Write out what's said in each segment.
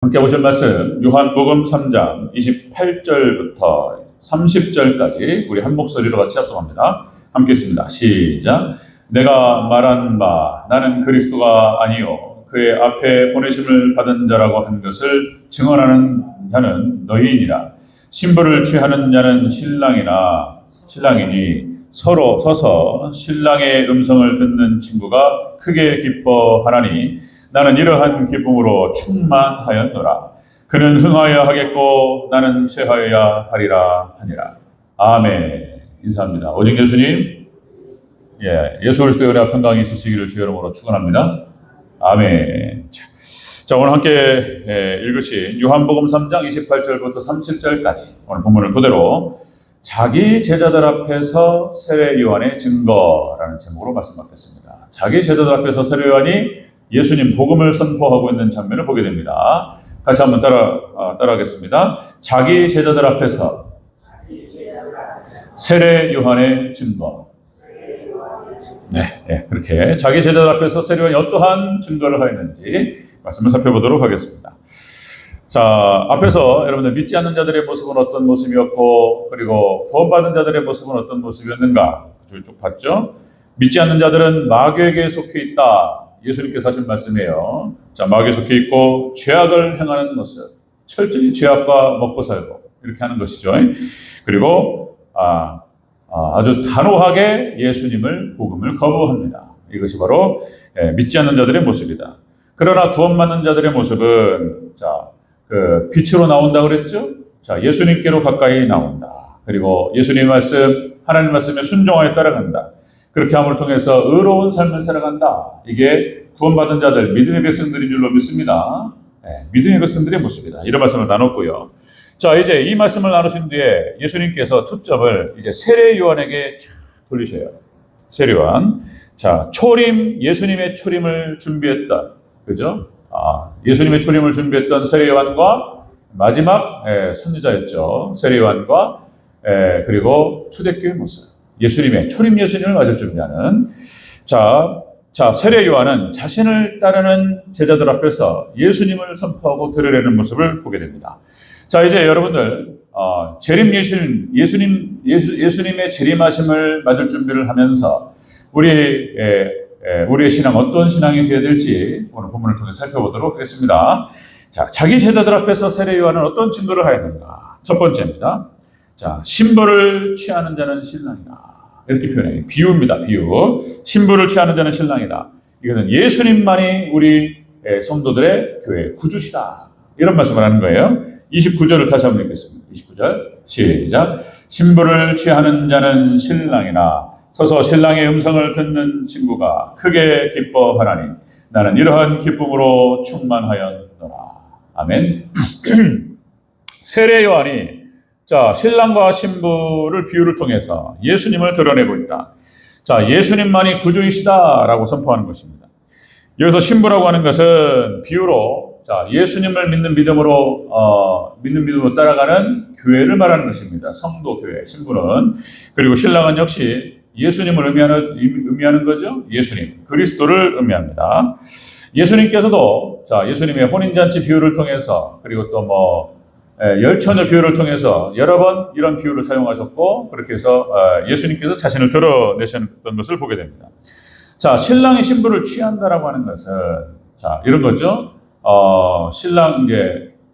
함께 보실 말씀 요한복음 3장 28절부터 30절까지 우리 한 목소리로 같이 합독합니다. 함께 읽습니다. 시작. 내가 말한 바 나는 그리스도가 아니요 그의 앞에 보내심을 받은 자라고 한 것을 증언하는 자는 너희이니라. 신부를 취하는 자는 신랑이니 서로 서서 신랑의 음성을 듣는 친구가 크게 기뻐하나니 나는 이러한 기쁨으로 충만하였노라. 그는 흥하여야 하겠고 나는 쇠하여야 하리라 하니라. 아멘. 인사합니다. 오직 예수님, 예수 그리스도의 은혜와 평강이 있으시기를 주의 이름으로 축원합니다. 아멘. 자, 오늘 함께 읽으신 요한복음 3장 28절부터 37절까지 오늘 본문을 그대로 자기 제자들 앞에서 세례 요한의 증거라는 제목으로 말씀드렸습니다. 자기 제자들 앞에서 세례 요한이 예수님 복음을 선포하고 있는 장면을 보게 됩니다. 같이 한번 따라하겠습니다. 자기 제자들 앞에서 세례 요한의 증거. 네, 그렇게 자기 제자들 앞에서 세례 요한이 어떠한 증거를 하였는지 말씀을 살펴보도록 하겠습니다. 자, 앞에서 여러분들 믿지 않는 자들의 모습은 어떤 모습이었고, 그리고 구원받은 자들의 모습은 어떤 모습이었는가 쭉 봤죠. 믿지 않는 자들은 마귀에게 속해 있다. 예수님께서 하신 말씀이에요. 자, 마귀에 속해 있고 죄악을 행하는 모습, 철저히 죄악과 먹고 살고 이렇게 하는 것이죠. 그리고 아주 단호하게 예수님을 복음을 거부합니다. 이것이 바로 믿지 않는 자들의 모습이다. 그러나 구원받는 자들의 모습은 빛으로 나온다 그랬죠. 자, 예수님께로 가까이 나온다. 그리고 예수님의 말씀, 하나님의 말씀에 순종하여 따라간다. 그렇게 함을 통해서 의로운 삶을 살아간다. 이게 구원받은 자들, 믿음의 백성들인 줄로 믿습니다. 믿음의 백성들의 모습이다. 이런 말씀을 나눴고요. 자, 이제 이 말씀을 나누신 뒤에 예수님께서 초점을 이제 세례 요한에게 돌리셔요. 세례 요한. 자, 예수님의 초림을 준비했다. 그죠? 예수님의 초림을 준비했던 세례 요한과 마지막 선지자였죠. 세례 요한과 그리고 초대교회 모습. 예수님의 초림 예수님을 맞을 준비하는 자, 세례 요한은 자신을 따르는 제자들 앞에서 예수님을 선포하고 드러내는 모습을 보게 됩니다. 자, 이제 여러분들 예수님의 재림하심을 맞을 준비를 하면서 우리의 신앙 어떤 신앙이 되어야 될지 오늘 본문을 통해 살펴보도록 하겠습니다. 자, 자기 제자들 앞에서 세례 요한은 어떤 증거를 하였는가? 첫 번째입니다. 자, 신부를 취하는 자는 신랑이다. 이렇게 표현해요. 비유입니다. 비유. 신부를 취하는 자는 신랑이다. 이것은 예수님만이 우리 성도들의 교회 구주시다. 이런 말씀을 하는 거예요. 29절을 다시 한번 읽겠습니다. 29절 시작. 신부를 취하는 자는 신랑이나 서서 신랑의 음성을 듣는 친구가 크게 기뻐하나니 나는 이러한 기쁨으로 충만하였노라. 아멘. 세례 요한이 자, 신랑과 신부를 비유를 통해서 예수님을 드러내고 있다. 자, 예수님만이 구주이시다라고 선포하는 것입니다. 여기서 신부라고 하는 것은 비유로 자, 예수님을 믿는 믿음으로 따라가는 교회를 말하는 것입니다. 성도 교회, 신부는. 그리고 신랑은 역시 예수님을 의미하는 거죠. 예수님, 그리스도를 의미합니다. 예수님께서도 자, 예수님의 혼인잔치 비유를 통해서 그리고 또 열처녀 비유를 통해서 여러 번 이런 비유를 사용하셨고 그렇게 해서 예수님께서 자신을 드러내셨던 것을 보게 됩니다. 자, 신랑이 신부를 취한다라고 하는 것은 자, 이런 거죠.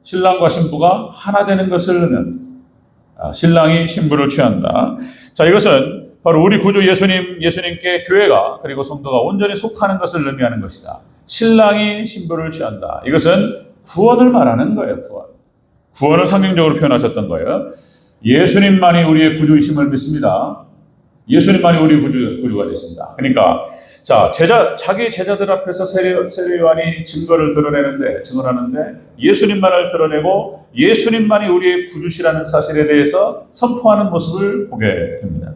신랑과 신부가 하나 되는 것을 의미합니다. 신랑이 신부를 취한다. 자, 이것은 바로 우리 구주 예수님께 교회가 그리고 성도가 온전히 속하는 것을 의미하는 것이다. 신랑이 신부를 취한다. 이것은 구원을 말하는 거예요. 구원을 상징적으로 표현하셨던 거예요. 예수님만이 우리의 구주이심을 믿습니다. 예수님만이 우리의 구주가 되십니다. 그러니까 자, 자기 제자들 앞에서 세례 요한이 증언하는데 예수님만을 드러내고 예수님만이 우리의 구주시라는 사실에 대해서 선포하는 모습을 보게 됩니다.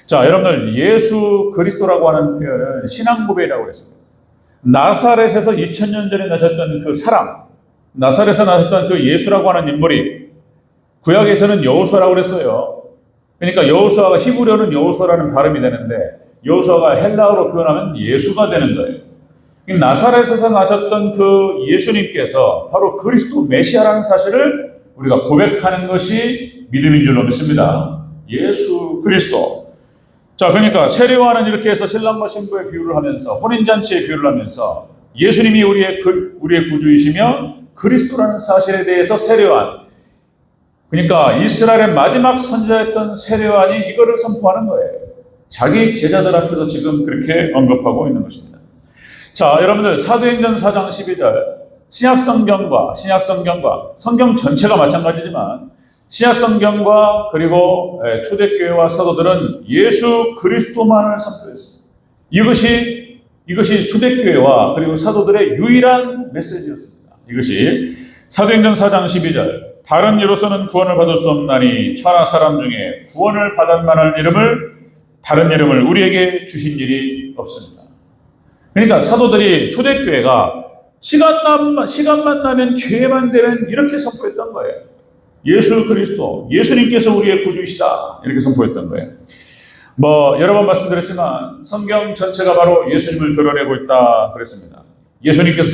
자, 여러분들 예수 그리스도라고 하는 표현은 신앙 고백이라고 했습니다. 나사렛에서 2000년 전에 나셨던 그 사람, 나사렛에서 나셨던 그 예수라고 하는 인물이 구약에서는 여호수아라고 그랬어요. 그러니까 여호수아가 히브리어는 여호수아라는 발음이 되는데 여호수아가 헬라어로 표현하면 예수가 되는 거예요. 이 나사렛에서 나셨던 그 예수님께서 바로 그리스도 메시아라는 사실을 우리가 고백하는 것이 믿음인 줄로 믿습니다. 예수 그리스도. 자, 그러니까 세례요한은 이렇게 해서 신랑과 신부의 비유를 하면서 혼인잔치의 비유를 하면서 예수님이 우리의 구주이시며 그리스도라는 사실에 대해서 세례요한, 그러니까 이스라엘의 마지막 선지자였던 세례요한이 이거를 선포하는 거예요. 자기 제자들 앞에서 지금 그렇게 언급하고 있는 것입니다. 자, 여러분들 사도행전 4장 12절 신약성경과 성경 전체가 마찬가지지만 신약성경과 그리고 초대교회와 사도들은 예수 그리스도만을 선포했습니다. 이것이 초대교회와 그리고 사도들의 유일한 메시지였습니다. 이것이 사도행전 4장 12절 다른 이로서는 구원을 받을 수 없나니 천하 사람 중에 구원을 받을 만한 다른 이름을 우리에게 주신 일이 없습니다. 그러니까 사도들이 초대교회가 시간만 나면 기회만 되면 이렇게 선포했던 거예요. 예수 그리스도, 예수님께서 우리의 구주이시다, 이렇게 선포했던 거예요. 여러 번 말씀드렸지만 성경 전체가 바로 예수님을 드러내고 있다 그랬습니다. 예수님께서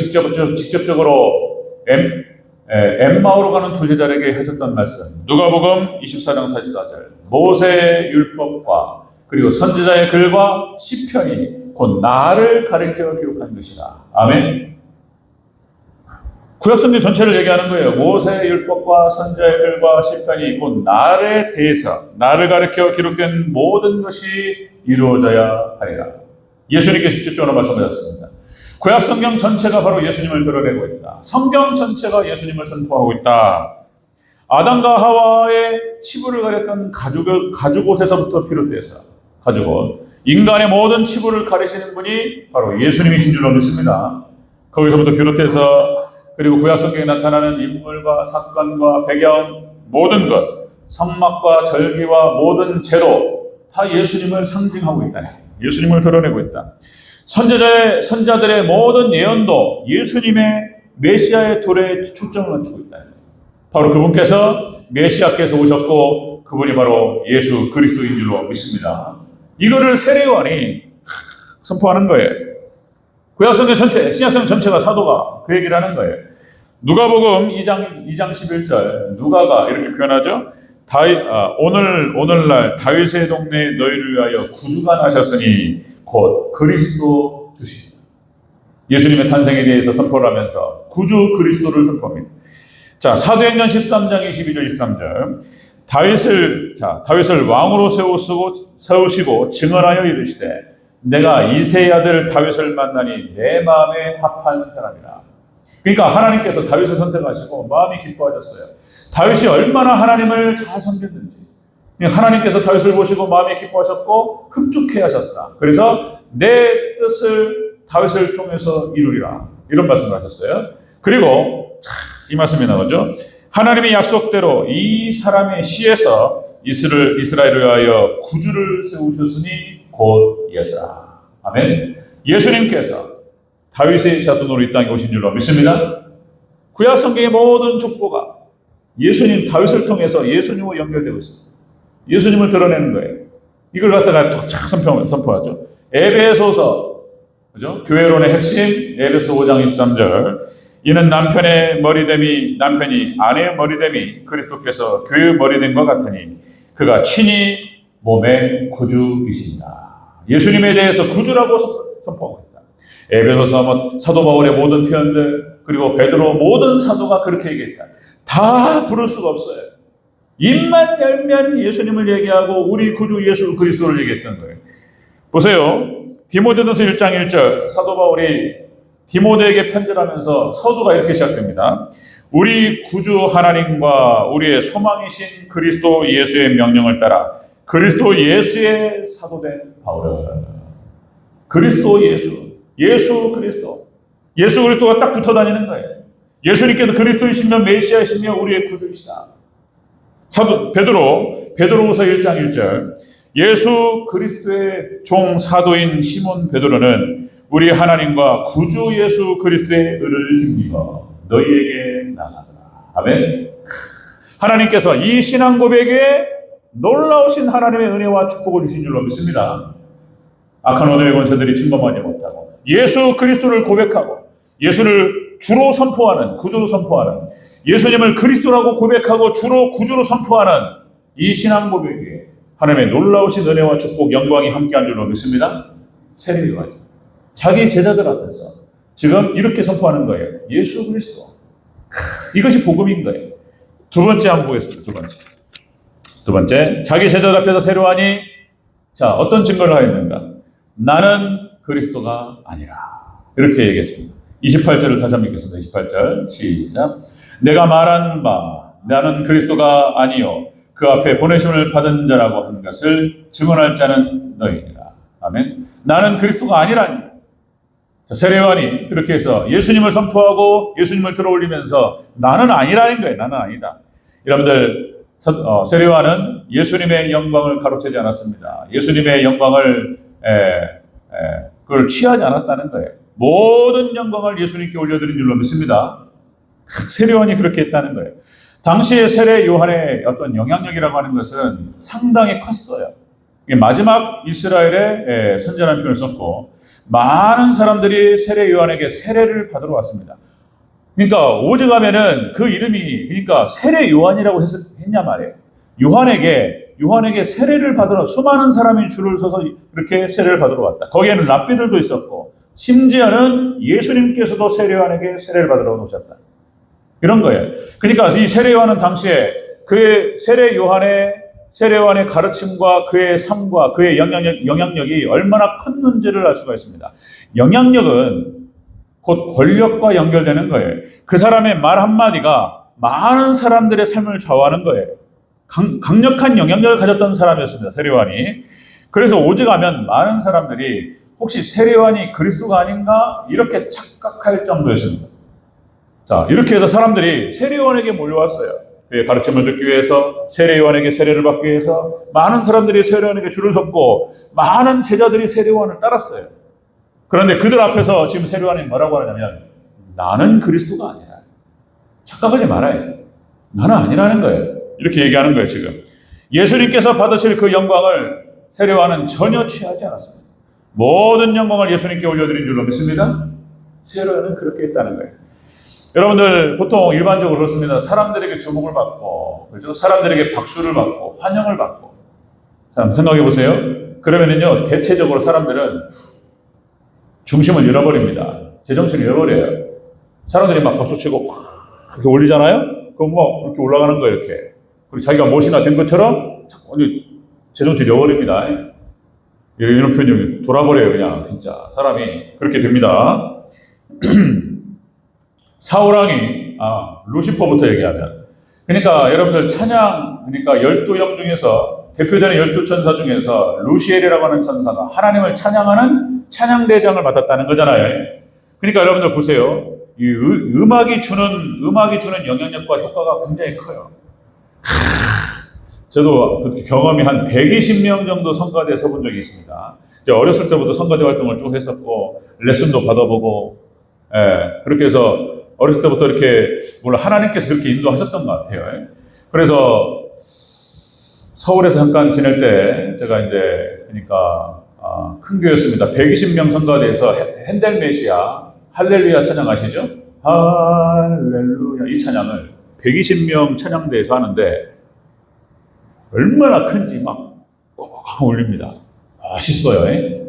직접적으로 엠마오로 가는 두 제자에게 하셨던 말씀, 누가복음 24장 44절 모세의 율법과 그리고 선지자의 글과 시편이 곧 나를 가리켜 기록한 것이다. 아멘. 구약성경 전체를 얘기하는 거예요. 모세의 율법과 선지자의 글과 시편이 곧 나를 대해서 나를 가리켜 기록된 모든 것이 이루어져야 하리라. 예수님께서 직접적으로 말씀하셨습니다. 구약성경 전체가 바로 예수님을 드러내고 있다. 성경 전체가 예수님을 선포하고 있다. 아담과 하와의 치부를 가렸던 가죽옷에서부터 비롯돼서 가죽옷, 인간의 모든 치부를 가리시는 분이 바로 예수님이신 줄로 믿습니다. 거기서부터 비롯해서 그리고 구약성경에 나타나는 인물과 사건과 배경, 모든 것, 성막과 절기와 모든 제도 다 예수님을 상징하고 있다. 예수님을 드러내고 있다. 선자들의 모든 예언도 예수님의 메시아의 도래에 초점을 맞추고 있다. 바로 그분께서 메시아께서 오셨고 그분이 바로 예수 그리스도인 줄로 믿습니다. 이거를 세례요한이 선포하는 거예요. 구약성경 전체, 신약성경 전체가 사도가 그 얘기를 하는 거예요. 누가복음 2장 11절 누가가 이렇게 표현하죠. 오늘날 다윗의 동네에 너희를 위하여 구주가 나셨으니 곧 그리스도 주시다. 예수님의 탄생에 대해서 선포를 하면서 구주 그리스도를 선포합니다. 자, 사도행전 13장 22절 23절 다윗을 왕으로 세우시고 증언하여 이르시되 내가 이새의 아들 다윗을 만나니 내 마음에 합한 사람이라. 그러니까 하나님께서 다윗을 선택하시고 마음이 기뻐하셨어요. 다윗이 얼마나 하나님을 잘 섬겼는지 하나님께서 다윗을 보시고 마음이 기뻐하셨고 흡족해 하셨다. 그래서 내 뜻을 다윗을 통해서 이루리라, 이런 말씀을 하셨어요. 그리고 이 말씀이 나오죠. 하나님의 약속대로 이 사람의 씨에서 이스라엘을 위하여 구주를 세우셨으니 곧 예수라. 아멘. 예수님께서 다윗의 자손으로 이 땅에 오신 줄로 믿습니다. 구약 성경의 모든 족보가 예수님, 다윗을 통해서 예수님과 연결되고 있습니다. 예수님을 드러내는 거예요. 이걸 갖다가 착 선포하죠. 에베소서, 그죠? 교회론의 핵심, 에베소 5장 23절. 이는 남편이 아내의 머리됨이 그리스도께서 교회의 머리됨과 같으니 그가 친히 몸의 구주이신다. 예수님에 대해서 구주라고 선포하고 있다. 에베소서 사도 바울의 모든 표현들, 그리고 베드로 모든 사도가 그렇게 얘기했다. 다 부를 수가 없어요. 입만 열면 예수님을 얘기하고 우리 구주 예수 그리스도를 얘기했던 거예요. 보세요. 디모데전서 1장 1절 사도 바울이 디모데에게 편지하면서 서두가 이렇게 시작됩니다. 우리 구주 하나님과 우리의 소망이신 그리스도 예수의 명령을 따라 그리스도 예수의 사도된 바울은. 그리스도 예수 그리스도. 예수 그리스도가 딱 붙어 다니는 거예요. 예수님께서 그리스도이시며 메시아이시며 우리의 구주이시다. 베드로후서 1장 1절 예수 그리스도의 종 사도인 시몬 베드로는 우리 하나님과 구주 예수 그리스도의 의를 힘입어 너희에게 나가더라. 아멘. 하나님께서 이 신앙 고백에 놀라우신 하나님의 은혜와 축복을 주신 줄로 믿습니다. 악한 오늘의 권세들이 침범하지 못하고 예수 그리스도를 고백하고 예수를 주로 선포하는, 구주로 선포하는, 예수님을 그리스도라고 고백하고 주로 구주로 선포하는 이 신앙 고백에 하나님의 놀라우신 은혜와 축복, 영광이 함께한 줄로 믿습니다. 세례 요한이 자기 제자들 앞에서 지금 이렇게 선포하는 거예요. 예수 그리스도. 이것이 복음인 거예요. 두 번째 한번 보겠습니다. 두 번째, 자기 제자들 앞에서 세례 요한이 자, 어떤 증거를 하였는가? 나는 그리스도가 아니라. 이렇게 얘기했습니다. 28절을 다시 한번 읽겠습니다. 28절 시작. 내가 말한 바 나는 그리스도가 아니요 그 앞에 보내심을 받은 자라고 한 것을 증언할 자는 너희니라. 아멘. 나는 그리스도가 아니라니. 세례 요한이 그렇게 해서 예수님을 선포하고 예수님을 들어올리면서 나는 아니라는 거예요. 나는 아니다. 여러분들, 세례 요한은 예수님의 영광을 가로채지 않았습니다. 예수님의 영광을 그걸 취하지 않았다는 거예요. 모든 영광을 예수님께 올려드린 줄로 믿습니다. 세례 요한이 그렇게 했다는 거예요. 당시에 세례 요한의 어떤 영향력이라고 하는 것은 상당히 컸어요. 마지막 이스라엘의 선지자라는 표현을 썼고 많은 사람들이 세례 요한에게 세례를 받으러 왔습니다. 그러니까 오직하면은 그 이름이 그러니까 세례 요한이라고 했냐 말이에요. 요한에게 세례를 받으러 수많은 사람이 줄을 서서 이렇게 세례를 받으러 왔다. 거기에는 랍비들도 있었고 심지어는 예수님께서도 세례 요한에게 세례를 받으러 오셨다. 이런 거예요. 그러니까 이 세례 요한은 당시에 그의 세례 요한의 가르침과 그의 삶과 그의 영향력이 얼마나 컸는지를 알 수가 있습니다. 영향력은 곧 권력과 연결되는 거예요. 그 사람의 말 한마디가 많은 사람들의 삶을 좌우하는 거예요. 강력한 영향력을 가졌던 사람이었습니다. 세례 요한이. 그래서 오직하면 많은 사람들이 혹시 세례 요한이 그리스도가 아닌가 이렇게 착각할 정도였습니다. 자, 이렇게 해서 사람들이 세례 요한에게 몰려왔어요. 그의 가르침을 듣기 위해서, 세례 요한에게 세례를 받기 위해서 많은 사람들이 세례 요한에게 줄을 섰고 많은 제자들이 세례 요한을 따랐어요. 그런데 그들 앞에서 지금 세례 요한이 뭐라고 하냐면 나는 그리스도가 아니라. 착각하지 말아요. 나는 아니라는 거예요. 이렇게 얘기하는 거예요. 지금 예수님께서 받으실 그 영광을 세례 요한은 전혀 취하지 않았습니다. 모든 영광을 예수님께 올려드린 줄로 믿습니다. 세례 요한은 그렇게 했다는 거예요. 여러분들 보통 일반적으로 그렇습니다. 사람들에게 주목을 받고, 그렇죠? 사람들에게 박수를 받고, 환영을 받고. 자, 생각해 보세요. 그러면은요, 대체적으로 사람들은 중심을 잃어버립니다. 제정신을 잃어버려요. 사람들이 막 박수치고 막 이렇게 올리잖아요? 그럼 막 이렇게 올라가는 거예요, 이렇게. 그리고 자기가 무엇이나 된 것처럼 제정신을 잃어버립니다. 이런 표현이 돌아버려요, 그냥. 진짜. 사람이 그렇게 됩니다. 사울왕이, 루시퍼부터 얘기하면. 그러니까 여러분들 찬양, 그러니까 12영 중에서, 대표되는 12천사 중에서 루시엘이라고 하는 천사가 하나님을 찬양하는 찬양대장을 맡았다는 거잖아요. 그러니까 여러분들 보세요. 이 음악이 주는 영향력과 효과가 굉장히 커요. 저도 그렇게 경험이 한 120명 정도 성가대에 서본 적이 있습니다. 어렸을 때부터 성가대 활동을 쭉 했었고, 레슨도 받아보고, 그렇게 해서 어렸을 때부터 이렇게, 물론 하나님께서 그렇게 인도하셨던 것 같아요. 그래서 서울에서 잠깐 지낼 때, 제가 이제, 그러니까, 큰 교회였습니다. 120명 성가대에서 핸델 메시아, 할렐루야 찬양 아시죠? 할렐루야. 이 찬양을 120명 찬양대에서 하는데, 얼마나 큰지 막, 꽉 올립니다. 멋있어요.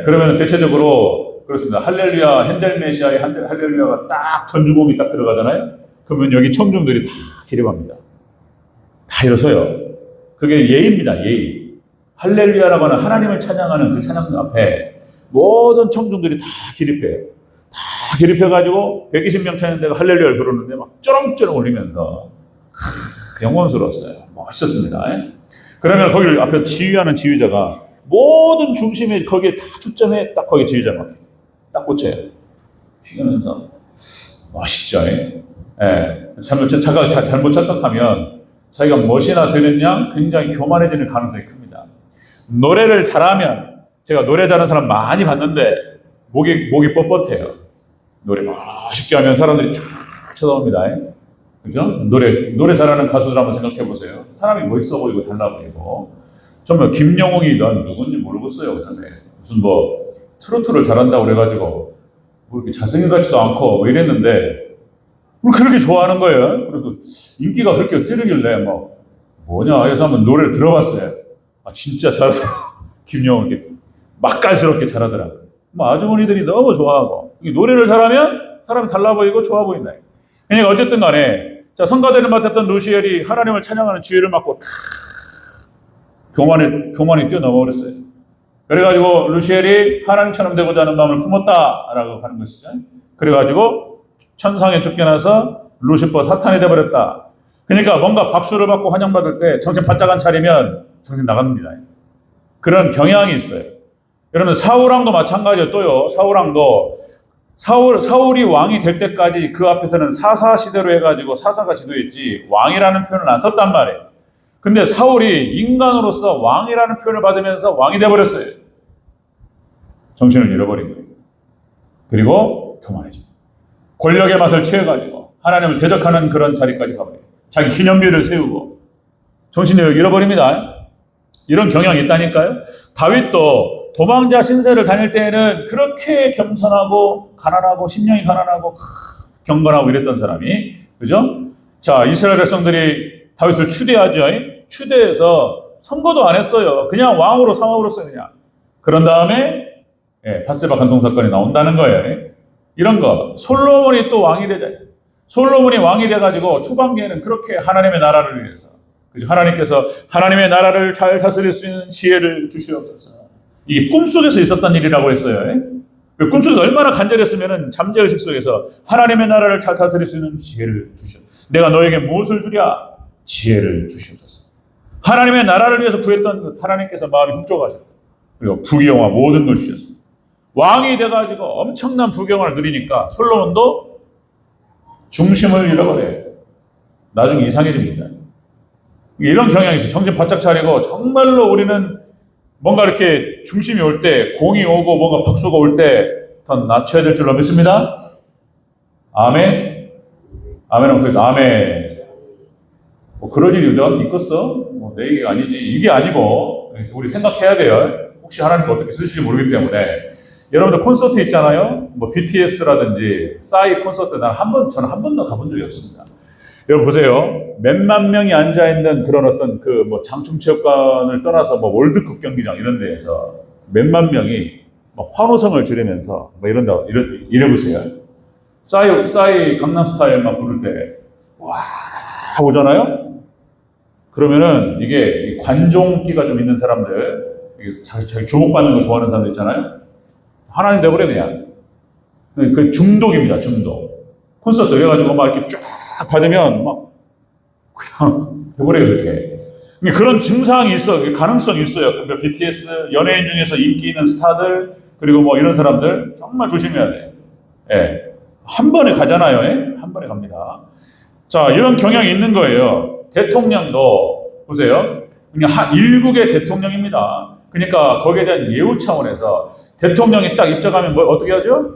그러면 대체적으로, 그렇습니다. 할렐루야, 핸델 메시아의 할렐루야가 딱 전주곡이 딱 들어가잖아요? 그러면 여기 청중들이 다 기립합니다. 다 일어서요. 그게 예의입니다, 예의. 할렐루야라고 하는 하나님을 찬양하는 그 찬양 앞에 모든 청중들이 다 기립해요. 다 기립해가지고 120명 찬양대가 할렐루야를 부르는데 막 쩌렁쩌렁 올리면서 영광스러웠어요. 멋있었습니다. 그러면 거기를 앞에 지휘하는 지휘자가 모든 중심에 거기에 다 초점에 딱 거기 지휘자가 딱 꽂혀요. 쉬면서 멋있죠. 자기가 잘못 착각하면 자기가 멋이나 되는 양 굉장히 교만해지는 가능성이 큽니다. 노래를 잘하면 제가 노래 잘하는 사람 많이 봤는데 목이 뻣뻣해요. 노래 멋있게 하면 사람들이 쫙 쳐다봅니다. 그죠? 노래 잘하는 가수들 한번 생각해 보세요. 사람이 멋있어 보이고 달라 보이고. 정말 김영웅이 난 누군지 모르겠어요. 그다음에 무슨 트로트를 잘한다고 그래가지고 뭐 이렇게 잘생긴 것 같지도 않고 뭐 이랬는데 그렇게 좋아하는 거예요. 그래서 인기가 그렇게 찌르길래 뭐냐 해서 한번 노래를 들어봤어요. 아 진짜 잘하더라. 김영은 이렇게 맛깔스럽게 잘하더라고요. 아주머니들이 너무 좋아하고 노래를 잘하면 사람이 달라 보이고 좋아 보인다. 그러니까 어쨌든 간에 자 성가대를 맡았던 루시엘이 하나님을 찬양하는 지휘를 맡고 교만이 뛰어넘어 버렸어요. 그래가지고 루시엘이 하나님처럼 되고자 하는 마음을 품었다라고 하는 것이죠. 그래가지고 천상에 쫓겨나서 루시퍼 사탄이 되어버렸다. 그러니까 뭔가 박수를 받고 환영받을 때 정신 바짝 안 차리면 정신 나갑니다. 그런 경향이 있어요. 여러분 사울왕도 마찬가지예요. 또요. 사울이 왕이 될 때까지 그 앞에서는 사사 시대로 해가지고 사사가 지도했지 왕이라는 표현을 안 썼단 말이에요. 근데 사울이 인간으로서 왕이라는 표현을 받으면서 왕이 되어버렸어요. 정신을 잃어버린 거예요. 그리고 교만해집니다. 권력의 맛을 취해가지고 하나님을 대적하는 그런 자리까지 가버려요. 자기 기념비를 세우고 정신을 잃어버립니다. 이런 경향이 있다니까요. 다윗도 도망자 신세를 다닐 때에는 그렇게 겸손하고 가난하고 심령이 가난하고 경건하고 이랬던 사람이 그죠? 자 이스라엘 백성들이 다윗을 추대하죠. 추대해서 선거도 안 했어요. 그냥 왕으로 삼아버렸어요. 그냥. 그런 다음에 밧세바 간통 사건이 나온다는 거예요. 이런 거 솔로몬이 또 왕이 되자. 솔로몬이 왕이 돼가지고 초반기에는 그렇게 하나님의 나라를 위해서 하나님께서 하나님의 나라를 잘 다스릴 수 있는 지혜를 주시옵소서. 이게 꿈속에서 있었던 일이라고 했어요. 그 꿈속에서 얼마나 간절했으면 잠재의식 속에서 하나님의 나라를 잘 다스릴 수 있는 지혜를 주시옵소서. 내가 너에게 무엇을 주랴? 지혜를 주시옵소서. 하나님의 나라를 위해서 구했던 하나님께서 마음이 흡족하셨다. 그리고 부귀영화 모든 걸 주셨습니다. 왕이 돼가지고 엄청난 부귀영화를 누리니까 솔로몬도 중심을 잃어버려요. 나중에 이상해집니다. 이런 경향이 있어요. 정신 바짝 차리고 정말로 우리는 뭔가 이렇게 중심이 올 때, 공이 오고 뭔가 박수가 올 때 더 낮춰야 될 줄로 믿습니다. 아멘. 아멘은 그래서 아멘. 그럴 일이 내가 있겠어? 내 얘기가 아니지. 이게 아니고 우리 생각해야 돼요. 혹시 하나님이 어떻게 쓰실지 모르기 때문에. 여러분들 콘서트 있잖아요. BTS라든지 싸이 콘서트 저는 한 번도 가본 적이 없습니다. 여러분 보세요. 몇만 명이 앉아있는 그런 어떤 장충체육관을 떠나서 월드컵 경기장 이런 데에서 몇만 명이 환호성을 지르면서 이래보세요. 싸이 강남스타일만 부를 때, 와, 오잖아요? 그러면은 이게 관종기가 좀 있는 사람들, 자기 주목받는 거 좋아하는 사람들 있잖아요? 하나님 되버려 그냥. 그 중독입니다, 중독. 콘서트 해가지고 이렇게 쫙 받으면 그냥 되버려요, 이렇게. 그런 증상이 있어, 가능성이 있어요. 그러니까 BTS, 연예인 중에서 인기 있는 스타들, 그리고 이런 사람들, 정말 조심해야 돼요. 한 번에 가잖아요, 한 번에 갑니다. 자, 이런 경향이 있는 거예요. 대통령도, 보세요. 그냥 일국의 대통령입니다. 그러니까 거기에 대한 예우 차원에서 대통령이 딱 입장하면 어떻게 하죠?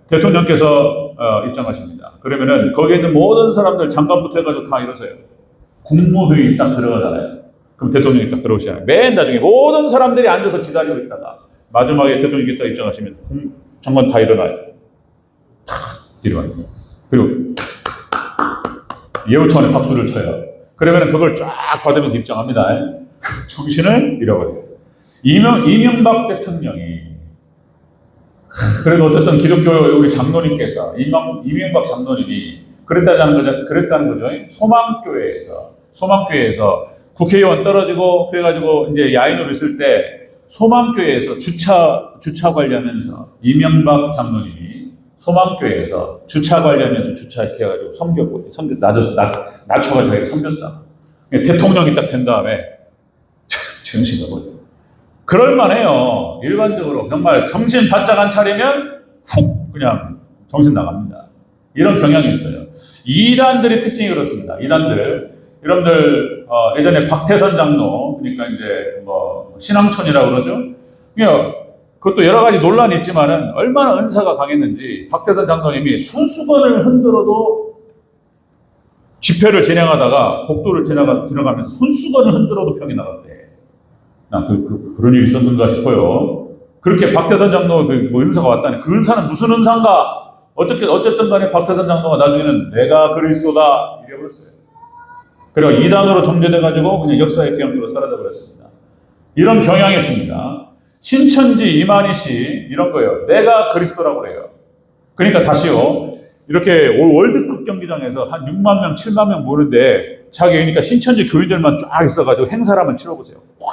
대통령께서 입장하십니다. 그러면은 거기에 있는 모든 사람들 장관부터 해가지고 다 이러세요. 국무회의 딱 들어가잖아요. 그럼 대통령이 딱 들어오시잖아요. 맨 나중에 모든 사람들이 앉아서 기다리고 있다가 마지막에 대통령이 딱 입장하시면 장관 다 일어나요. 탁 일어나요. 그리고 예우 차원의 박수를 쳐요. 그러면은 그걸 쫙 받으면서 입장합니다. 정신을 잃어버려요. 이명박 대통령이 그래도 어쨌든 기독교 우리 장로님께서 이명박 장로님이 그랬다는 거죠. 소망교회에서 국회의원 떨어지고 그래가지고 이제 야인으로 있을 때 소망교회에서 주차 관리하면서 이명박 장로님이 소망교회에서 주차 관리하면서 주차 이렇게 해가지고 낮춰가지고 섬겼다. 대통령이 딱 된 다음에 정신을 버려. 그럴만해요. 일반적으로 정말 정신 바짝 안 차리면 훅 그냥 정신 나갑니다. 이런 경향이 있어요. 이단들의 특징이 그렇습니다. 이단들 여러분들 예전에 박태선 장로 그러니까 이제 신앙촌이라고 그러죠. 그것도 여러 가지 논란이 있지만은 얼마나 은사가 강했는지 박태선 장로님이 손수건을 흔들어도 집회를 진행하다가 복도를 지나가면서 손수건을 흔들어도 평이 나갔대. 그런 일이 있었는가 싶어요. 그렇게 박태선 장로 뭐 은사가 왔다니 그 은사는 무슨 은사인가? 어쨌든 간에 박태선 장로가 나중에는 내가 그리스도다 이래버렸어요. 그리고 이단으로 정죄돼가지고 그냥 역사의 기억으로 사라져버렸습니다. 이런 경향이 있습니다. 신천지 이만희 씨 이런 거예요. 내가 그리스도라고 그래요. 그러니까 다시요. 이렇게 월드컵 경기장에서 한 6만 명, 7만 명 모는데 자기 그러니까 신천지 교인들만 쫙 있어가지고 행사를 한번 치러보세요. 와,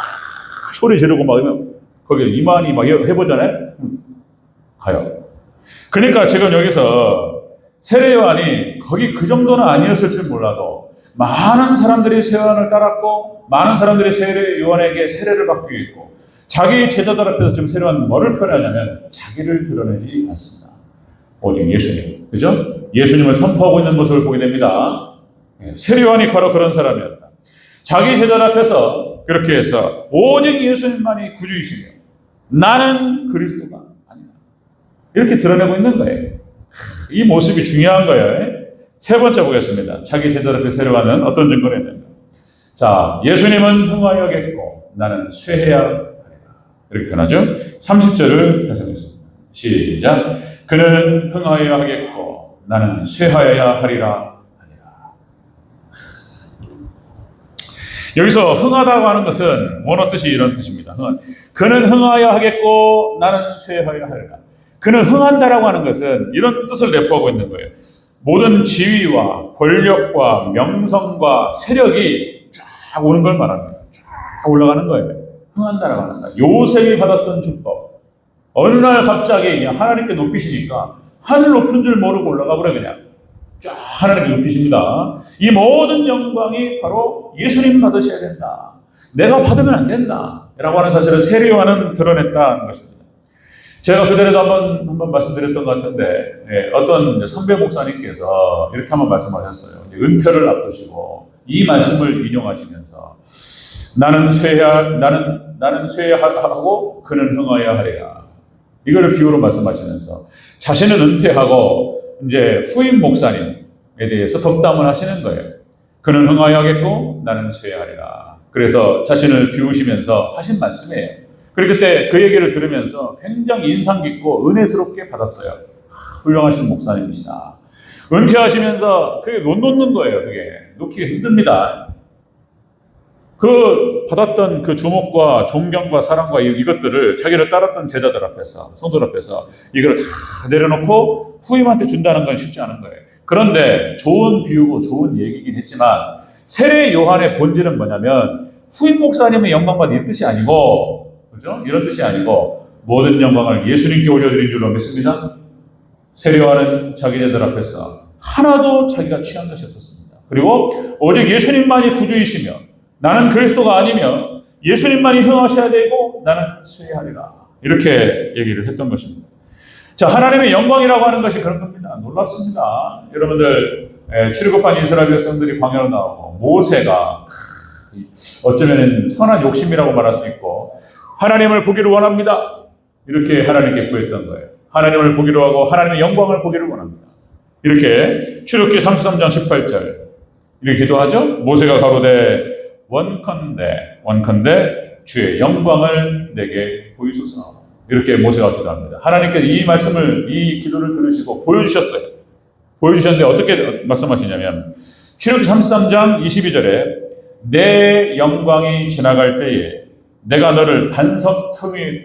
소리 지르고 막 이러면 거기 이만희 막 해보잖아요. 가요. 그러니까 지금 여기서 세례요한이 거기 그 정도는 아니었을지 몰라도 많은 사람들이 세례요한을 따랐고 많은 사람들이 세례요한에게 세례를 받기 위했고 자기 제자들 앞에서 지금 세례요한은 뭐를 표현하냐면 자기를 드러내지 않습니다. 오직 예수님, 그죠? 예수님을 선포하고 있는 모습을 보게 됩니다. 세례요한이 바로 그런 사람이었다. 자기 제자들 앞에서 그렇게 해서 오직 예수님만이 구주이시며 나는 그리스도가 아니다. 이렇게 드러내고 있는 거예요. 이 모습이 중요한 거예요. 세 번째 보겠습니다. 자기 제자들 앞에 세례요한은 어떤 증거를 했는가? 자, 예수님은 흥하여겠고 나는 쇠해야 하리라. 이렇게 표현하죠. 30절을 다시 하겠습니다. 시작. 그는 흥하여야 하겠고 나는 쇠하여야 하리라. 여기서 흥하다고 하는 것은 원어 뜻이 이런 뜻입니다. 그는 흥하여야 하겠고 나는 쇠하여야 하리라. 그는 흥한다라고 하는 것은 이런 뜻을 내포하고 있는 거예요. 모든 지위와 권력과 명성과 세력이 쫙 오는 걸 말합니다. 쫙 올라가는 거예요. 흥한다라고 하는 거예요. 요셉이 받았던 축복. 어느 날 갑자기 하나님께 높이시니까 하늘 높은 줄 모르고 올라가 버려 그냥. 쫙 하나님께 높이십니다. 이 모든 영광이 바로 예수님 받으셔야 된다. 내가 받으면 안 된다. 라고 하는 사실을 세례요한은 드러냈다는 것입니다. 제가 그전에도 한번 말씀드렸던 것 같은데 어떤 선배 목사님께서 이렇게 한번 말씀하셨어요. 은퇴를 앞두시고 이 말씀을 인용하시면서 나는 쇠하고 그는 흥하여야 하리라. 이거를 비유로 말씀하시면서 자신은 은퇴하고 이제 후임 목사님에 대해서 덕담을 하시는 거예요. 그는 흥하여야겠고 나는 쇠하리라. 그래서 자신을 비우시면서 하신 말씀이에요. 그리고 그때 그 얘기를 들으면서 굉장히 인상 깊고 은혜스럽게 받았어요. 훌륭하신 목사님이시다. 은퇴하시면서 그게 못 놓는 거예요. 그게 놓기가 힘듭니다. 그 받았던 그 주목과 존경과 사랑과 이것들을 자기를 따랐던 제자들 앞에서 성도들 앞에서 이걸 다 내려놓고 후임한테 준다는 건 쉽지 않은 거예요. 그런데 좋은 비유고 좋은 얘기긴 했지만 세례 요한의 본질은 뭐냐면 후임 목사님의 영광받는 이 뜻이 아니고 그죠? 이런 뜻이 아니고 모든 영광을 예수님께 올려드린 줄로 믿습니다. 세례 요한은 자기 제자들 앞에서 하나도 자기가 취한 것이 없었습니다. 그리고 오직 예수님만이 구주이시며 나는 그리스도가 아니며 예수님만이 흥하셔야 되고 나는 쇠하리라. 이렇게 얘기를 했던 것입니다. 자, 하나님의 영광이라고 하는 것이 그런 겁니다. 놀랍습니다. 여러분들 출애굽한 이스라엘 백성들이 광야로 나오고 모세가 어쩌면 선한 욕심이라고 말할 수 있고 하나님을 보기를 원합니다. 이렇게 하나님께 구했던 거예요. 하나님을 보기로 하고 하나님의 영광을 보기를 원합니다. 이렇게 출애굽기 33장 18절 이렇게 기도하죠. 모세가 가로되 원컨대 주의 영광을 내게 보이소서. 이렇게 모세가 기도합니다. 하나님께서 이 말씀을 이 기도를 들으시고 보여주셨어요. 보여주셨는데 어떻게 말씀하시냐면 출애굽기 33장 22절에 내 영광이 지나갈 때에 내가 너를 반석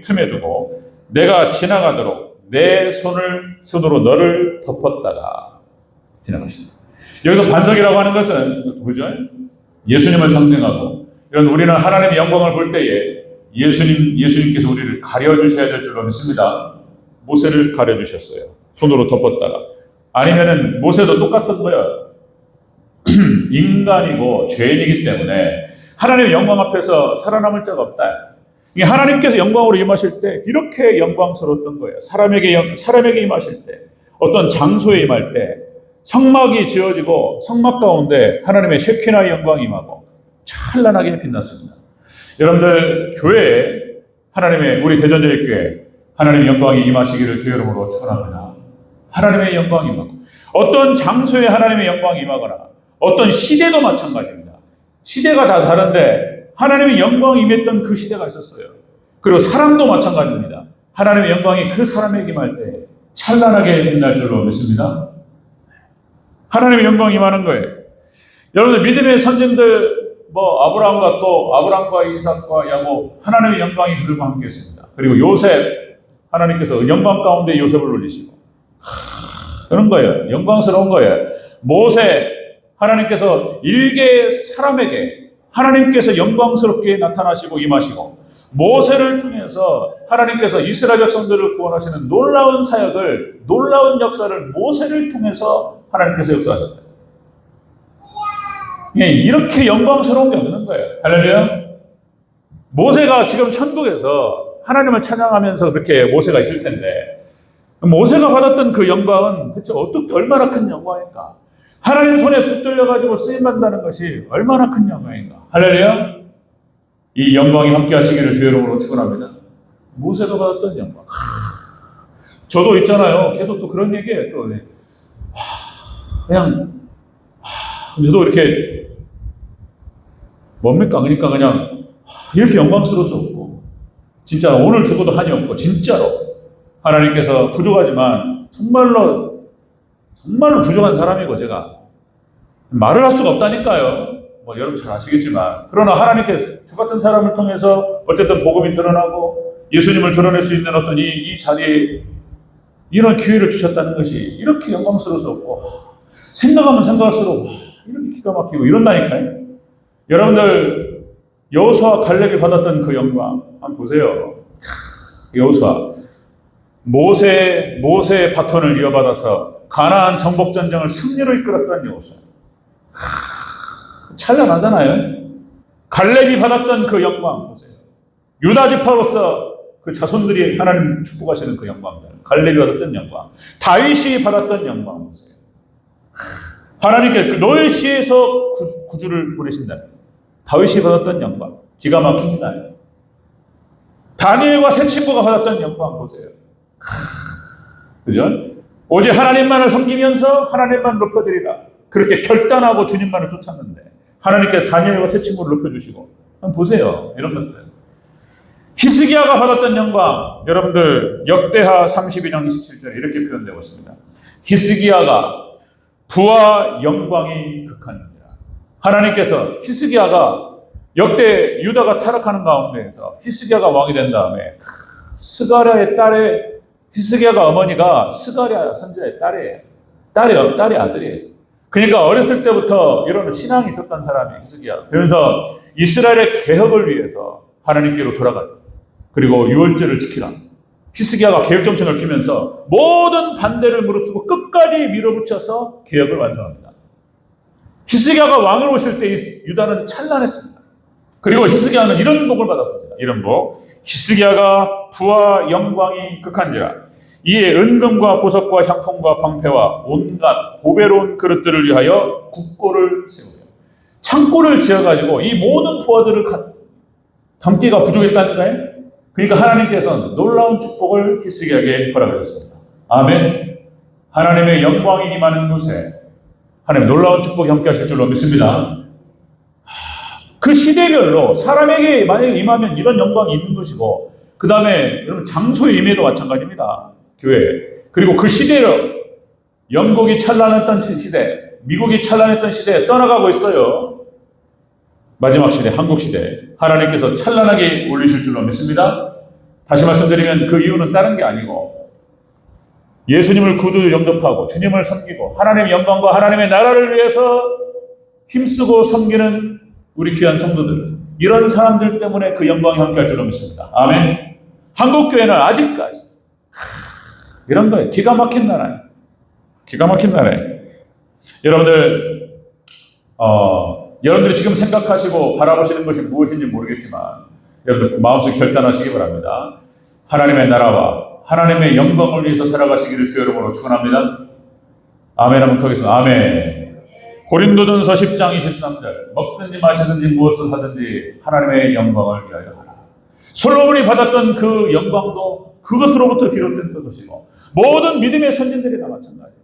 틈에 두고 내가 지나가도록 내 손으로 너를 덮었다가 지나가셨습니다. 여기서 반석이라고 하는 것은 뭐죠? 예수님을 상징하고 이런 우리는 하나님의 영광을 볼 때에 예수님께서 우리를 가려주셔야 될 줄로 믿습니다. 모세를 가려주셨어요. 손으로 덮었다가. 아니면은 모세도 똑같은 거예요. 인간이고 죄인이기 때문에 하나님의 영광 앞에서 살아남을 자가 없다. 하나님께서 영광으로 임하실 때 이렇게 영광스러웠던 거예요. 사람에게 임하실 때, 어떤 장소에 임할 때 성막이 지어지고 성막 가운데 하나님의 셰키나의 영광이 임하고 찬란하게 빛났습니다. 여러분들 교회에 하나님의 우리 대전제일교회 하나님의 영광이 임하시기를 주의 이름으로 축원합니다. 하나님의 영광이 임하고 어떤 장소에 하나님의 영광이 임하거나 어떤 시대도 마찬가지입니다. 시대가 다 다른데 하나님의 영광이 임했던 그 시대가 있었어요. 그리고 사람도 마찬가지입니다. 하나님의 영광이 그 사람에게 임할 때 찬란하게 빛날 줄로 믿습니다. 하나님의 영광이 임하는 거예요. 여러분들 믿음의 선진들 아브라함과 이삭과 야곱 하나님의 영광이 그들과 함께했습니다. 그리고 요셉 하나님께서 영광 가운데 요셉을 올리시고 그런 거예요. 영광스러운 거예요. 모세 하나님께서 일개 사람에게 하나님께서 영광스럽게 나타나시고 임하시고 모세를 통해서 하나님께서 이스라엘 백성들을 구원하시는 놀라운 사역을 놀라운 역사를 모세를 통해서 하나님께서 역사하셨다. 이렇게 영광스러운 게 없는 거예요. 할렐루야. 모세가 지금 천국에서 하나님을 찬양하면서 그렇게 모세가 있을 텐데 모세가 받았던 그 영광은 대체 어떻게 얼마나 큰 영광일까? 하나님 손에 붙들려가지고 쓰임받는다는 것이 얼마나 큰 영광인가? 할렐루야. 이 영광이 함께 하시기를 주의 이름으로 축원합니다. 모세가 받았던 영광. 저도 있잖아요. 계속 또 그런 얘기예요. 또 그냥 저도 이렇게 뭡니까? 그러니까 그냥 이렇게 영광스러울 수 없고 진짜 오늘 죽어도 한이 없고 진짜로 하나님께서 부족하지만 정말로 부족한 사람이고 제가 말을 할 수가 없다니까요. 여러분 잘 아시겠지만 그러나 하나님께 저 같은 사람을 통해서 어쨌든 복음이 드러나고 예수님을 드러낼 수 있는 어떤 이 자리에 이런 기회를 주셨다는 것이 이렇게 영광스러울 수 없고 생각하면 생각할수록 이렇게 기가 막히고 이런다니까요. 여러분들 여호수아 갈렙이 받았던 그 영광 한번 보세요. 여호수아 모세의 바톤을 이어받아서 가나안 정복 전쟁을 승리로 이끌었던 여호수아 찬란하잖아요. 갈렙이 받았던 그 영광 보세요. 유다 지파로서 그 자손들이 하나님 축복하시는 그 영광들 갈렙이 받았던 영광 다윗이 받았던 영광 보세요. 하나님께 그 노예 시에서 구주를 보내신다. 다윗이 받았던 영광 기가 막힙니다. 다니엘과 세 친구가 받았던 영광 보세요. 그죠? 오직 하나님만을 섬기면서 하나님만 높여드리라. 그렇게 결단하고 주님만을 쫓았는데 하나님께 다니엘과 세 친구를 높여주시고 한번 보세요. 이런 것들. 히스기야가 받았던 영광 여러분들 역대하 32장 27절에 이렇게 표현되고 있습니다. 히스기야가 부와 영광이 극하니라. 하나님께서 히스기야가 역대 유다가 타락하는 가운데에서 히스기야가 왕이 된 다음에 스가랴의 딸의 히스기야가 어머니가 스가랴 선지자의 딸의 아들이에요. 그러니까 어렸을 때부터 이런 신앙이 있었던 사람이 히스기야. 그래서 이스라엘의 개혁을 위해서 하나님께로 돌아가죠. 그리고 유월절을 지키라. 히스기야가 개혁 정책을 피면서 모든 반대를 무릅쓰고 끝까지 밀어붙여서 개혁을 완성합니다. 히스기야가 왕을 오실 때 유다는 찬란했습니다. 그리고 히스기야는 이런 복을 받았습니다. 이런 복. 히스기야가 부와 영광이 극한지라. 이에 은금과 보석과 향품과 방패와 온갖 보배로운 그릇들을 위하여 국고를 세우며 창고를 지어가지고 이 모든 부하들을 담기가 부족했다니까요. 그러니까 하나님께서는 놀라운 축복을 히스기야에게 허락하셨습니다. 아멘. 하나님의 영광이 임하는 곳에 하나님 놀라운 축복이 함께 하실 줄로 믿습니다. 그 시대별로 사람에게 만약에 임하면 이런 영광이 있는 것이고 그 다음에 여러분 장소의 임에도 마찬가지입니다. 교회. 그리고 그 시대로 영국이 찬란했던 시대, 미국이 찬란했던 시대에 떠나가고 있어요. 마지막 시대, 한국 시대. 하나님께서 찬란하게 올리실 줄로 믿습니다. 다시 말씀드리면 그 이유는 다른 게 아니고 예수님을 구주 영접하고 주님을 섬기고 하나님의 영광과 하나님의 나라를 위해서 힘쓰고 섬기는 우리 귀한 성도들, 이런 사람들 때문에 그 영광이 함께할 줄로 믿습니다. 아멘. 한국교회는 아직까지 이런 거예요. 기가 막힌 나라예요. 기가 막힌 나라예요. 여러분들이 지금 생각하시고 바라보시는 것이 무엇인지 모르겠지만 여러분들 마음속에 결단하시기 바랍니다. 하나님의 나라와 하나님의 영광을 위해서 살아가시기를 주의 이름으로 축원합니다. 아멘 하면 거기서 아멘. 고린도전서 10장 23절 먹든지 마시든지 무엇을 하든지 하나님의 영광을 위하여 하라. 솔로몬이 받았던 그 영광도 그것으로부터 비롯된 것이고 모든 믿음의 선진들이 다 마찬가지예요.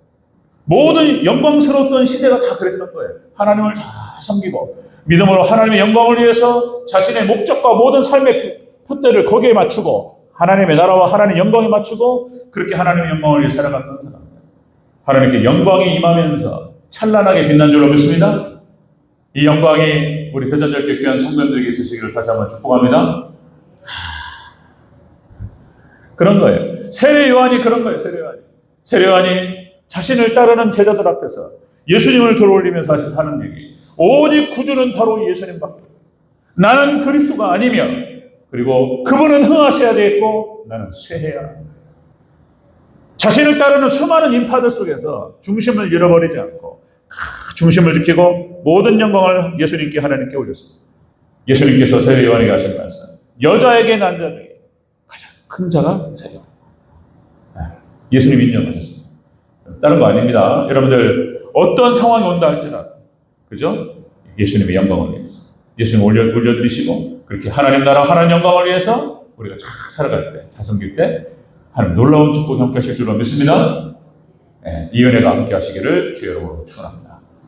모든 영광스러웠던 시대가 다 그랬던 거예요. 하나님을 잘 섬기고 믿음으로 하나님의 영광을 위해서 자신의 목적과 모든 삶의 표대를 거기에 맞추고 하나님의 나라와 하나님의 영광에 맞추고 그렇게 하나님의 영광을 위해 살아갔던 사람들. 하나님께 영광이 임하면서 찬란하게 빛난 줄로 믿습니다. 이 영광이 우리 대전절교 귀한 성도들에게 있으시기를 다시 한번 축복합니다. 그런 거예요. 세례 요한이 그런 거예요. 세례 요한이 자신을 따르는 제자들 앞에서 예수님을 들어올리면서 하는 얘기. 오직 구주는 바로 예수님밖에. 나는 그리스도가 아니며 그리고 그분은 흥하셔야 되겠고 나는 쇠해야. 자신을 따르는 수많은 인파들 속에서 중심을 잃어버리지 않고 중심을 지키고 모든 영광을 예수님께 하나님께 올렸습니다. 예수님께서 세례 요한에게 하신 말씀. 여자에게 난 자 중에 가장 큰 자가 세례 요한. 예수님 인정하셨습니다. 다른 거 아닙니다. 여러분들 어떤 상황이 온다 할지라도 그죠? 예수님의 영광을 위해서 예수님 올려드리시고 그렇게 하나님 나라 하나님 영광을 위해서 우리가 잘 살아갈 때, 잘 섬길 때 하나님 놀라운 축복이 함께 하실 줄로 믿습니다. 이 은혜가 함께 하시기를 주의 이름으로 축원합니다.